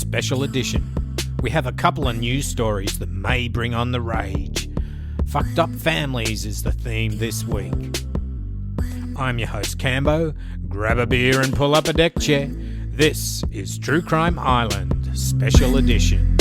Special Edition. We have a couple of news stories that may bring on the rage. Fucked up families is the theme this week. I'm your host Cambo. Grab a beer and pull up a deck chair. This is True Crime Island Special Edition.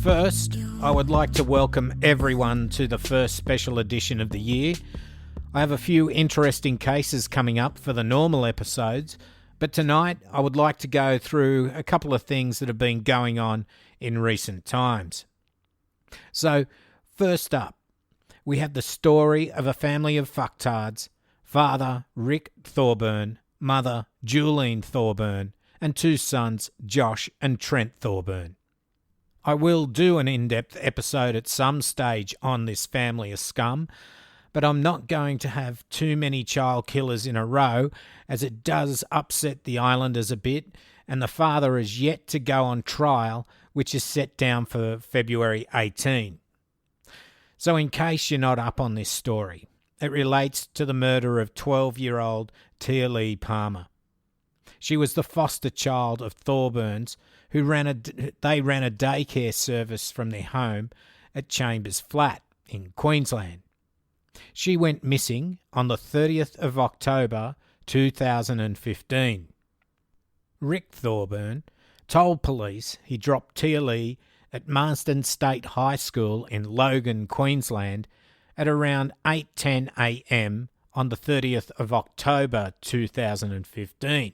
First, I would like to welcome everyone to the first special edition of the year. I have a few interesting cases coming up for the normal episodes, but tonight I would like to go through a couple of things that have been going on in recent times. So, first up, we have the story of a family of fucktards, father Rick Thorburn, mother Julene Thorburn, and two sons Josh and Trent Thorburn. I will do an in-depth episode at some stage on this family of scum, but I'm not going to have too many child killers in a row, as it does upset the islanders a bit, and the father is yet to go on trial, which is set down for February 18. So in case you're not up on this story, it relates to the murder of 12-year-old Tia Lee Palmer. She was the foster child of Thorburn's, who ran a daycare service from their home at Chambers Flat in Queensland. She went missing on the 30th of October 2015. Rick Thorburn told police he dropped Tia Lee at Marsden State High School in Logan, Queensland at around 8:10 a.m. on the 30th of October 2015.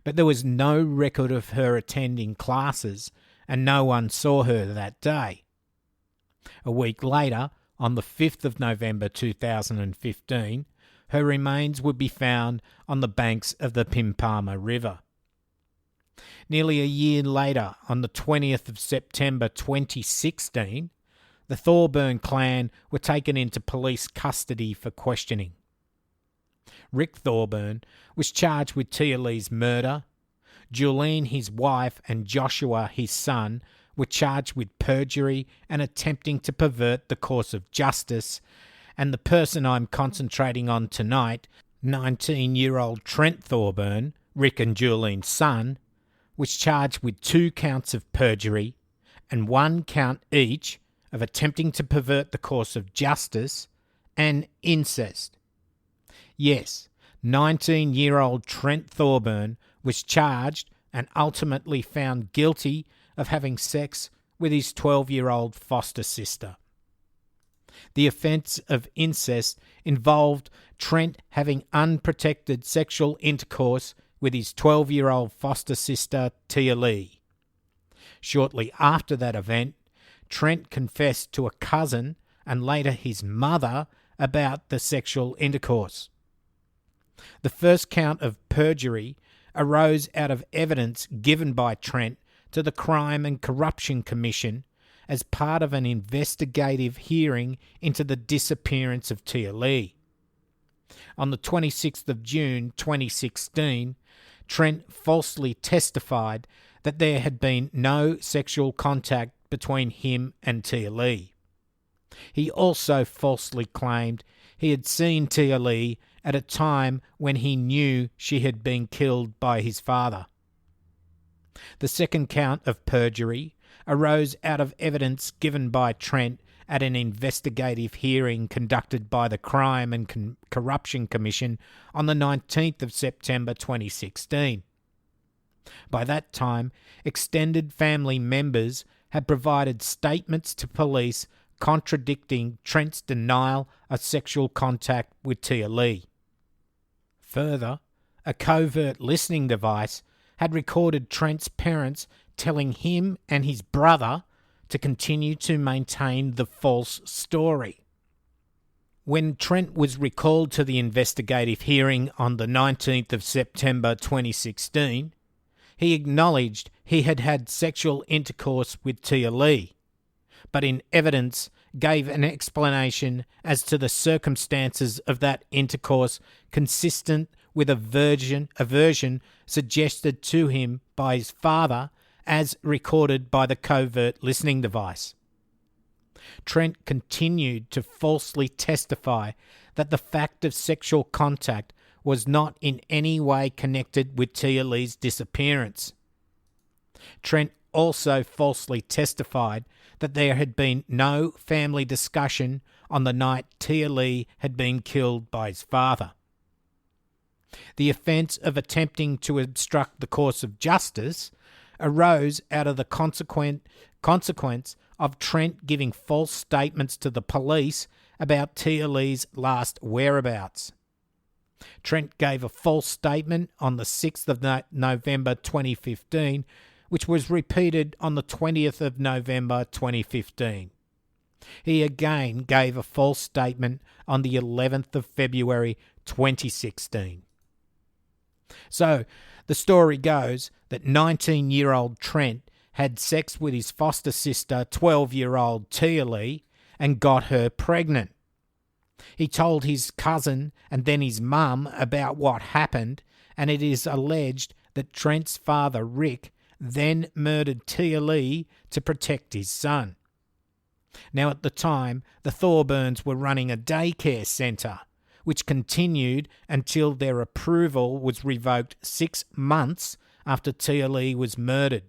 But there was no record of her attending classes and no one saw her that day. A week later, on the 5th of November 2015, her remains would be found on the banks of the Pimpama River. Nearly a year later, on the 20th of September 2016, the Thorburn clan were taken into police custody for questioning. Rick Thorburn was charged with Tia Lee's murder. Julene, his wife, and Joshua, his son, were charged with perjury and attempting to pervert the course of justice, and the person I'm concentrating on tonight, 19-year-old Trent Thorburn, Rick and Julene's son, was charged with 2 counts of perjury and 1 count each of attempting to pervert the course of justice and incest. Yes, 19-year-old Trent Thorburn was charged and ultimately found guilty of having sex with his 12-year-old foster sister. The offence of incest involved Trent having unprotected sexual intercourse with his 12-year-old foster sister Tia Lee. Shortly after that event, Trent confessed to a cousin and later his mother about the sexual intercourse. The first count of perjury arose out of evidence given by Trent to the Crime and Corruption Commission as part of an investigative hearing into the disappearance of Tia Lee. On the 26th of June 2016, Trent falsely testified that there had been no sexual contact between him and Tia Lee. He also falsely claimed he had seen Tia Lee at a time when he knew she had been killed by his father. The second count of perjury arose out of evidence given by Trent at an investigative hearing conducted by the Crime and Corruption Commission on the 19th of September 2016. By that time, extended family members had provided statements to police contradicting Trent's denial of sexual contact with Tia Lee. Further, a covert listening device had recorded Trent's parents telling him and his brother to continue to maintain the false story. When Trent was recalled to the investigative hearing on the 19th of September 2016, he acknowledged he had had sexual intercourse with Tia Lee, but in evidence gave an explanation as to the circumstances of that intercourse consistent with a version suggested to him by his father as recorded by the covert listening device. Trent continued to falsely testify that the fact of sexual contact was not in any way connected with Tia Lee's disappearance. Trent also falsely testified that there had been no family discussion on the night Tia Lee had been killed by his father. The offence of attempting to obstruct the course of justice arose out of the consequence of Trent giving false statements to the police about Tia Lee's last whereabouts. Trent gave a false statement on the 6th of November 2015, which was repeated on the 20th of November 2015. He again gave a false statement on the 11th of February 2016. So, the story goes that 19-year-old Trent had sex with his foster sister, 12-year-old Tia Lee, and got her pregnant. He told his cousin and then his mum about what happened, and it is alleged that Trent's father, Rick, then murdered Tia Lee to protect his son. Now, at the time, the Thorburns were running a daycare centre, which continued until their approval was revoked 6 months after Tia Lee was murdered.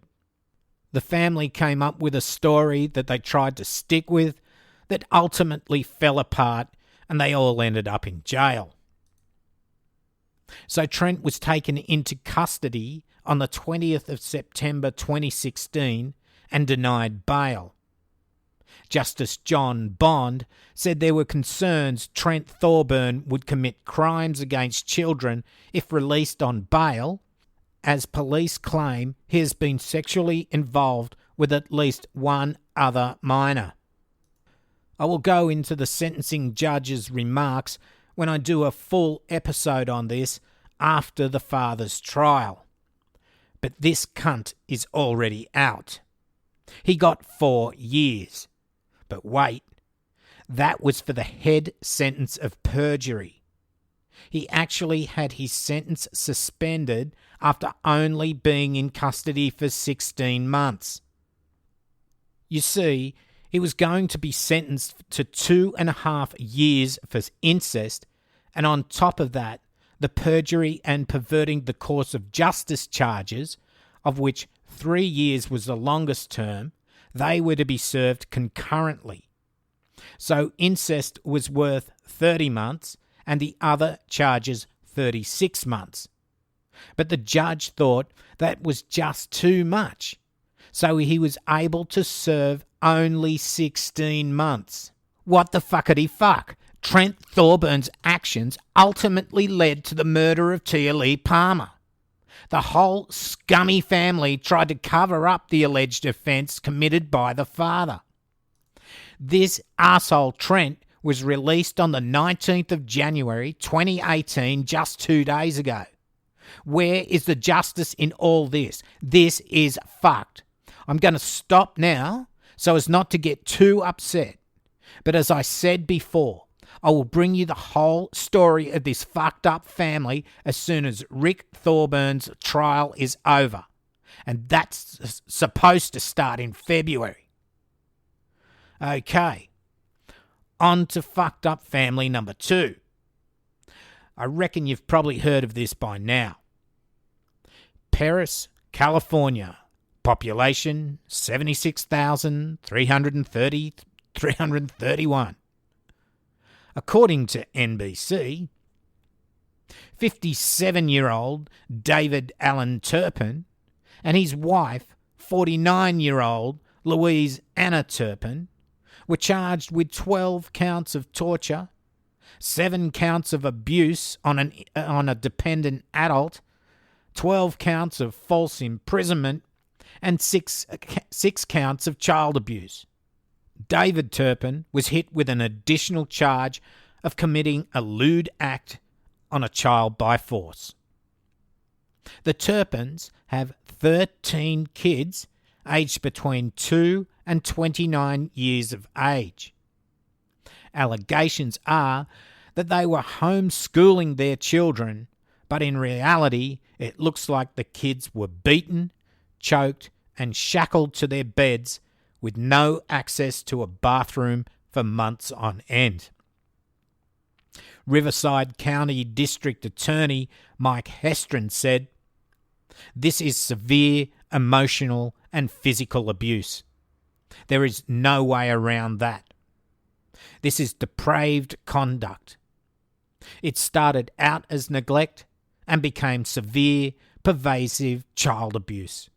The family came up with a story that they tried to stick with that ultimately fell apart, and they all ended up in jail. So Trent was taken into custody on the 20th of September 2016 and denied bail. Justice John Bond said there were concerns Trent Thorburn would commit crimes against children if released on bail, as police claim he has been sexually involved with at least one other minor. I will go into the sentencing judge's remarks when I do a full episode on this after the father's trial. But this cunt is already out. He got 4 years. But wait, that was for the head sentence of perjury. He actually had his sentence suspended after only being in custody for 16 months. You see, he was going to be sentenced to 2.5 years for incest, and on top of that, the perjury and perverting the course of justice charges, of which 3 years was the longest term, they were to be served concurrently. So incest was worth 30 months and the other charges 36 months. But the judge thought that was just too much, so he was able to serve only 16 months. What the fuckity fuck? Trent Thorburn's actions ultimately led to the murder of Tia Lee Palmer. The whole scummy family tried to cover up the alleged offence committed by the father. This arsehole Trent was released on the 19th of January 2018, just 2 days ago. Where is the justice in all this? This is fucked. I'm going to stop now so as not to get too upset. But as I said before, I will bring you the whole story of this fucked up family as soon as Rick Thorburn's trial is over. And that's supposed to start in February. Okay, on to fucked up family number 2. I reckon you've probably heard of this by now. Paris, California. Population 76,331. According to NBC, 57-year-old David Allen Turpin and his wife, 49-year-old Louise Anna Turpin, were charged with 12 counts of torture, 7 counts of abuse on a dependent adult, 12 counts of false imprisonment, and 6 counts of child abuse. David Turpin was hit with an additional charge of committing a lewd act on a child by force. The Turpins have 13 kids aged between 2 and 29 years of age. Allegations are that they were homeschooling their children, but in reality it looks like the kids were beaten, choked and shackled to their beds with no access to a bathroom for months on end. Riverside County District Attorney Mike Hestron said, "This is severe emotional and physical abuse. There is no way around that. This is depraved conduct. It started out as neglect and became severe, pervasive child abuse."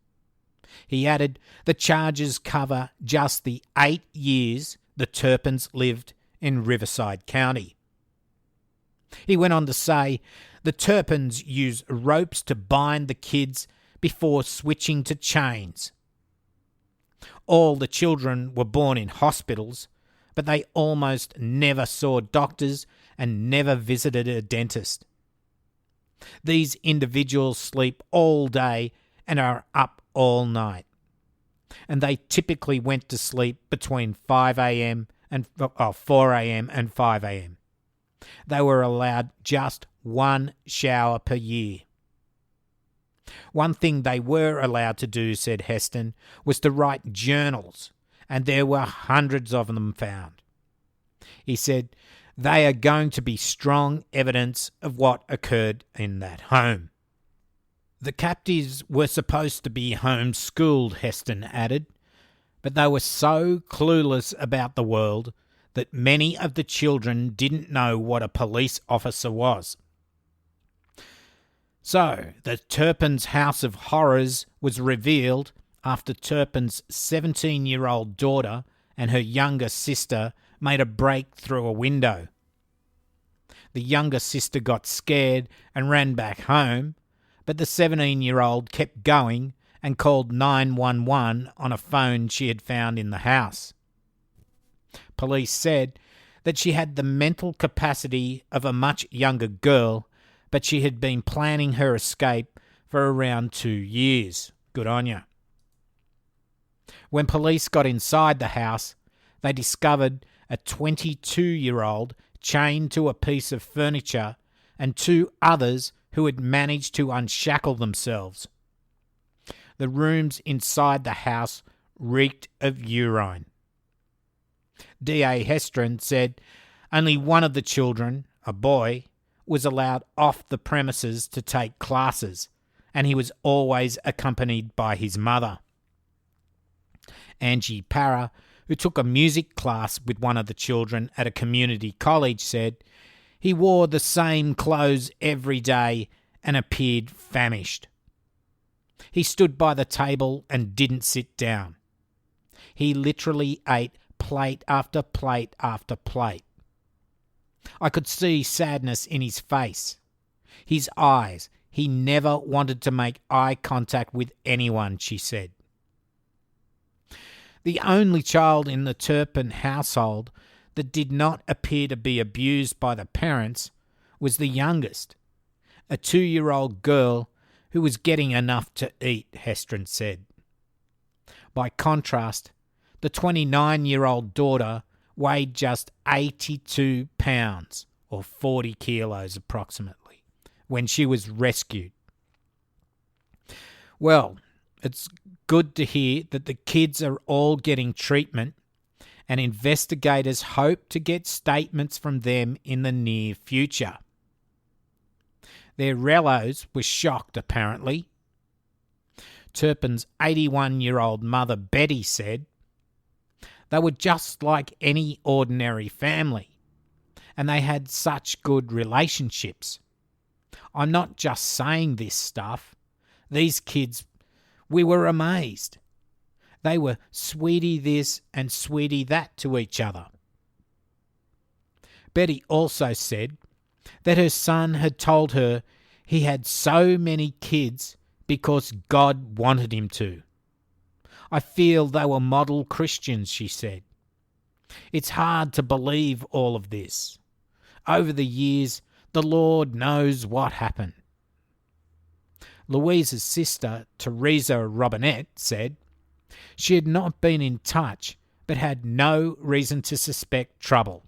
He added the charges cover just the 8 years the Turpins lived in Riverside County. He went on to say the Turpins use ropes to bind the kids before switching to chains. All the children were born in hospitals, but they almost never saw doctors and never visited a dentist. These individuals sleep all day and are up all night, and they typically went to sleep between 4 a.m. and 5 a.m. They were allowed just one shower per year. One thing they were allowed to do, said Heston, was to write journals, and there were hundreds of them found. He said, "They are going to be strong evidence of what occurred in that home." The captives were supposed to be homeschooled, Heston added, but they were so clueless about the world that many of the children didn't know what a police officer was. So, the Turpin's House of Horrors was revealed after Turpin's 17-year-old daughter and her younger sister made a break through a window. The younger sister got scared and ran back home, but the 17-year-old kept going and called 911 on a phone she had found in the house. Police said that she had the mental capacity of a much younger girl, but she had been planning her escape for around 2 years. Good on ya. When police got inside the house, they discovered a 22-year-old chained to a piece of furniture and 2 others who had managed to unshackle themselves. The rooms inside the house reeked of urine. D.A. Hestron said only one of the children, a boy, was allowed off the premises to take classes, and he was always accompanied by his mother. Angie Parra, who took a music class with one of the children at a community college, said he wore the same clothes every day and appeared famished. He stood by the table and didn't sit down. He literally ate plate after plate after plate. I could see sadness in his face. His eyes. He never wanted to make eye contact with anyone, she said. The only child in the Turpin household that did not appear to be abused by the parents was the youngest, a 2-year-old girl who was getting enough to eat, Hestron said. By contrast, the 29-year-old daughter weighed just 82 pounds, or 40 kilos approximately, when she was rescued. Well, it's good to hear that the kids are all getting treatment, and investigators hope to get statements from them in the near future. Their relatives were shocked, apparently. Turpin's 81-year-old mother, Betty, said, "They were just like any ordinary family, and they had such good relationships. I'm not just saying this stuff. These kids, we were amazed. They were sweetie this and sweetie that to each other." Betty also said that her son had told her he had so many kids because God wanted him to. "I feel they were model Christians," she said. "It's hard to believe all of this. Over the years, the Lord knows what happened." Louise's sister, Teresa Robinette, said she had not been in touch but had no reason to suspect trouble.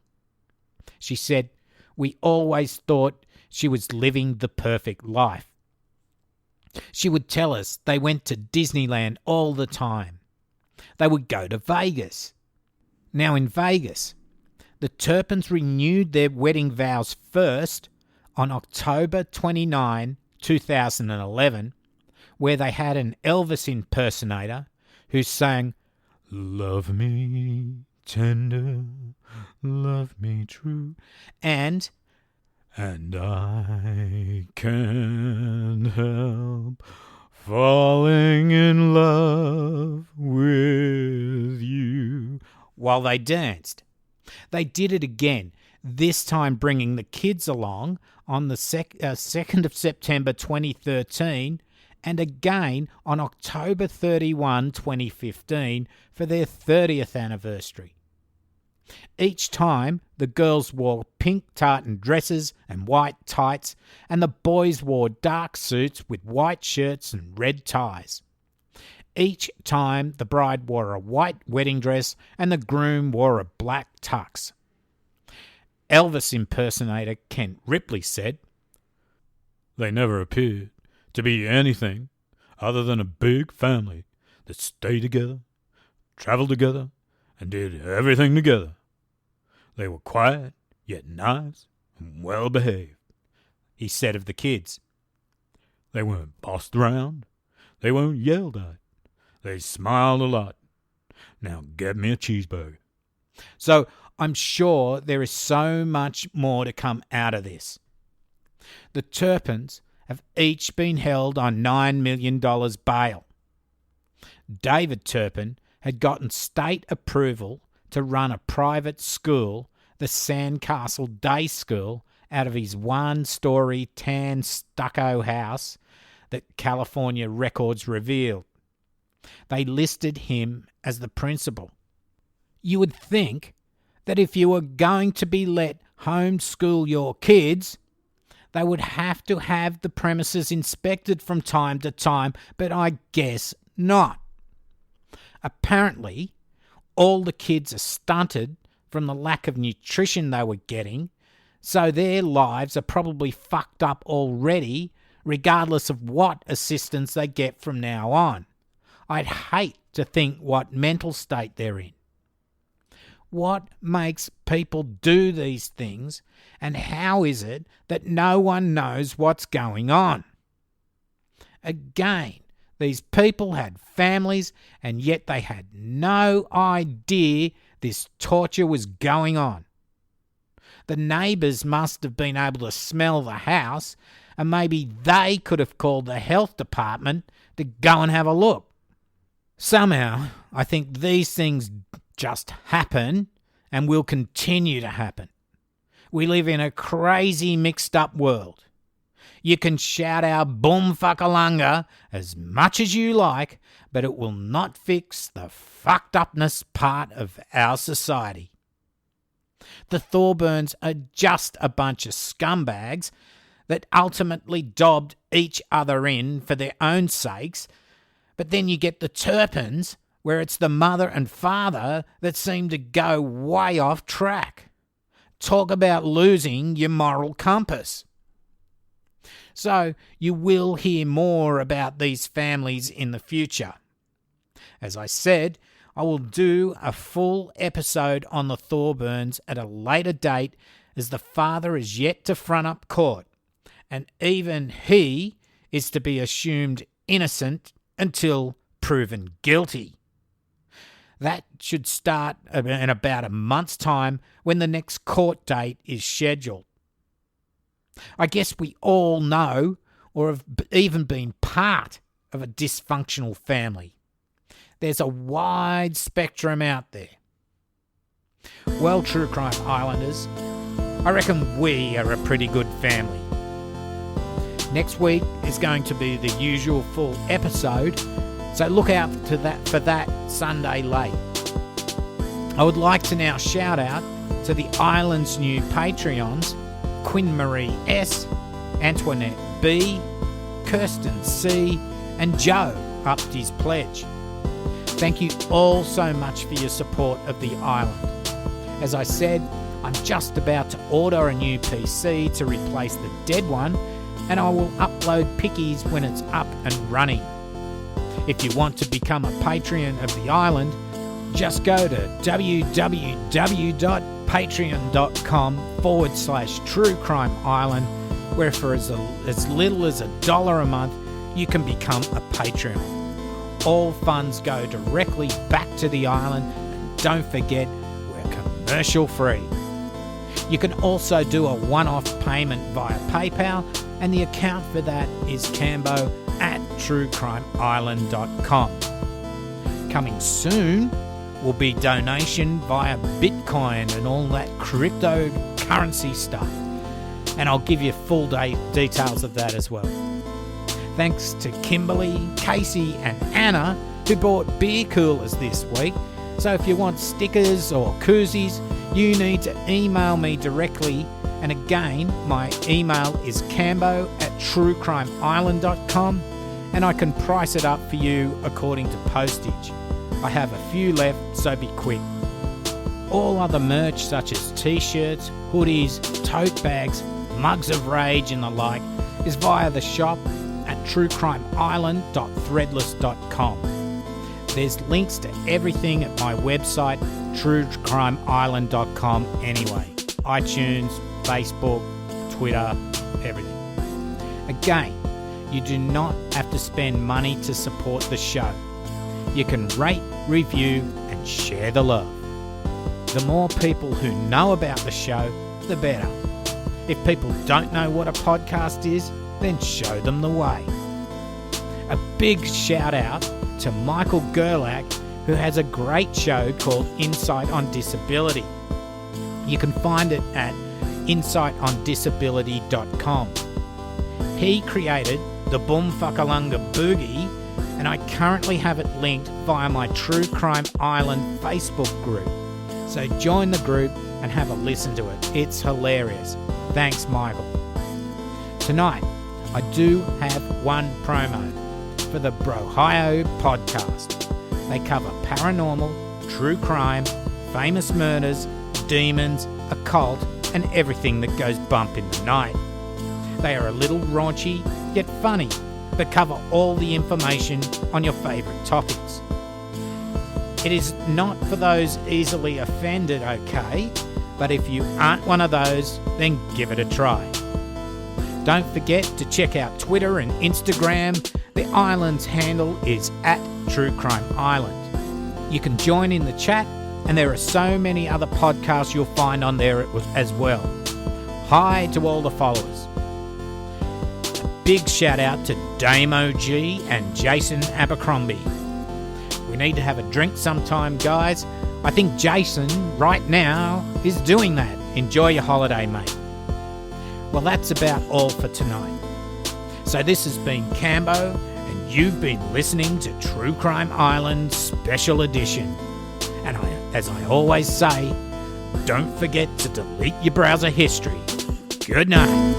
She said, "We always thought she was living the perfect life. She would tell us they went to Disneyland all the time. They would go to Vegas. Now in Vegas, the Turpins renewed their wedding vows first on October 29, 2011, where they had an Elvis impersonator who sang, "Love me tender, love me true," and I can't help falling in love with you, while they danced. They did it again, this time bringing the kids along on the 2nd of September 2013 and again on October 31, 2015 for their 30th anniversary. Each time, the girls wore pink tartan dresses and white tights, and the boys wore dark suits with white shirts and red ties. Each time, the bride wore a white wedding dress and the groom wore a black tux. Elvis impersonator Kent Ripley said, "They never appeared to be anything other than a big family that stayed together, travelled together, and did everything together. They were quiet, yet nice and well behaved," he said of the kids. "They weren't bossed around. They weren't yelled at. They smiled a lot. Now get me a cheeseburger." So I'm sure there is so much more to come out of this. The Turpins have each been held on $9 million bail. David Turpin had gotten state approval to run a private school, the Sandcastle Day School, out of his one-storey tan stucco house that California records revealed. They listed him as the principal. You would think that if you were going to be let homeschool your kids, they would have to have the premises inspected from time to time, but I guess not. Apparently, all the kids are stunted from the lack of nutrition they were getting, so their lives are probably fucked up already, regardless of what assistance they get from now on. I'd hate to think what mental state they're in. What makes people do these things, and how is it that no one knows what's going on? Again, these people had families, and yet they had no idea this torture was going on. The neighbours must have been able to smell the house, and maybe they could have called the health department to go and have a look. Somehow, I think these things just happen and will continue to happen. We live in a crazy mixed up world. You can shout out boom fuckalunga as much as you like, but it will not fix the fucked upness part of our society. The Thorburns are just a bunch of scumbags that ultimately dobbed each other in for their own sakes, but then you get the Turpins, where it's the mother and father that seem to go way off track. Talk about losing your moral compass. So you will hear more about these families in the future. As I said, I will do a full episode on the Thorburns at a later date, as the father is yet to front up court, and even he is to be assumed innocent until proven guilty. That should start in about a month's time, when the next court date is scheduled. I guess we all know, or have even been part of, a dysfunctional family. There's a wide spectrum out there. Well, True Crime Islanders, I reckon we are a pretty good family. Next week is going to be the usual full episode, so look out for that Sunday late. I would like to now shout out to the island's new Patreons, Quinn Marie S, Antoinette B, Kirsten C, and Joe upped his pledge. Thank you all so much for your support of the island. As I said, I'm just about to order a new PC to replace the dead one, and I will upload pickies when it's up and running. If you want to become a patron of the island, just go to www.patreon.com/True Crime Island, where for as little as $1 a month, you can become a Patreon. All funds go directly back to the island, and don't forget, we're commercial free. You can also do a one-off payment via PayPal, and the account for that is cambo@truecrimeisland.com. Coming soon will be donation via Bitcoin and all that cryptocurrency stuff, and I'll give you full details of that as well. Thanks to Kimberly, Casey and Anna, who bought beer coolers this week. So if you want stickers or koozies, you need to email me directly. And again, my email is cambo@truecrimeisland.com, and I can price it up for you according to postage. I have a few left, so be quick. All other merch such as t-shirts, hoodies, tote bags, mugs of rage and the like is via the shop at truecrimeisland.threadless.com. There's links to everything at my website, truecrimeisland.com anyway. iTunes, Facebook, Twitter, everything. Again, you do not have to spend money to support the show. You can rate, review, and share the love. The more people who know about the show, the better. If people don't know what a podcast is, then show them the way. A big shout out to Michael Gerlach, who has a great show called Insight on Disability. You can find it at insightondisability.com. He created the Boom Fuckalunga Boogie, and I currently have it linked via my True Crime Island Facebook group. So join the group and have a listen to it. It's hilarious. Thanks, Michael. Tonight, I do have one promo for the Brohio podcast. They cover paranormal, true crime, famous murders, demons, occult, and everything that goes bump in the night. They are a little raunchy, yet funny, but cover all the information on your favourite topics. It is not for those easily offended, okay? But if you aren't one of those, then give it a try. Don't forget to check out Twitter and Instagram. The island's handle is @TrueCrimeIsland. You can join in the chat, and there are so many other podcasts you'll find on there as well. Hi to all the followers. A big shout out to Damo G and Jason Abercrombie. We need to have a drink sometime, guys. I think Jason, right now, is doing that. Enjoy your holiday, mate. Well, that's about all for tonight. So this has been Cambo, and you've been listening to True Crime Island Special Edition. And as I always say, don't forget to delete your browser history. Good night.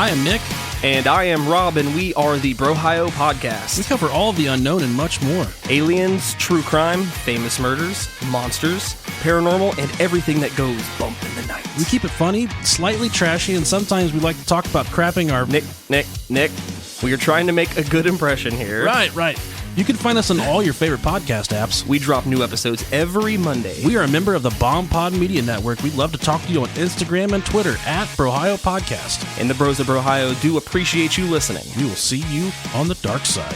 I am Nick. And I am Rob, and we are the Brohio Podcast. We cover all the unknown and much more. Aliens, true crime, famous murders, monsters, paranormal, and everything that goes bump in the night. We keep it funny, slightly trashy, and sometimes we like to talk about crapping our... Nick, we are trying to make a good impression here. Right. You can find us on all your favorite podcast apps. We drop new episodes every Monday. We are a member of the Bomb Pod Media Network. We'd love to talk to you on Instagram and Twitter @Brohio Podcast. And the Bros of Brohio do appreciate you listening. We will see you on the dark side.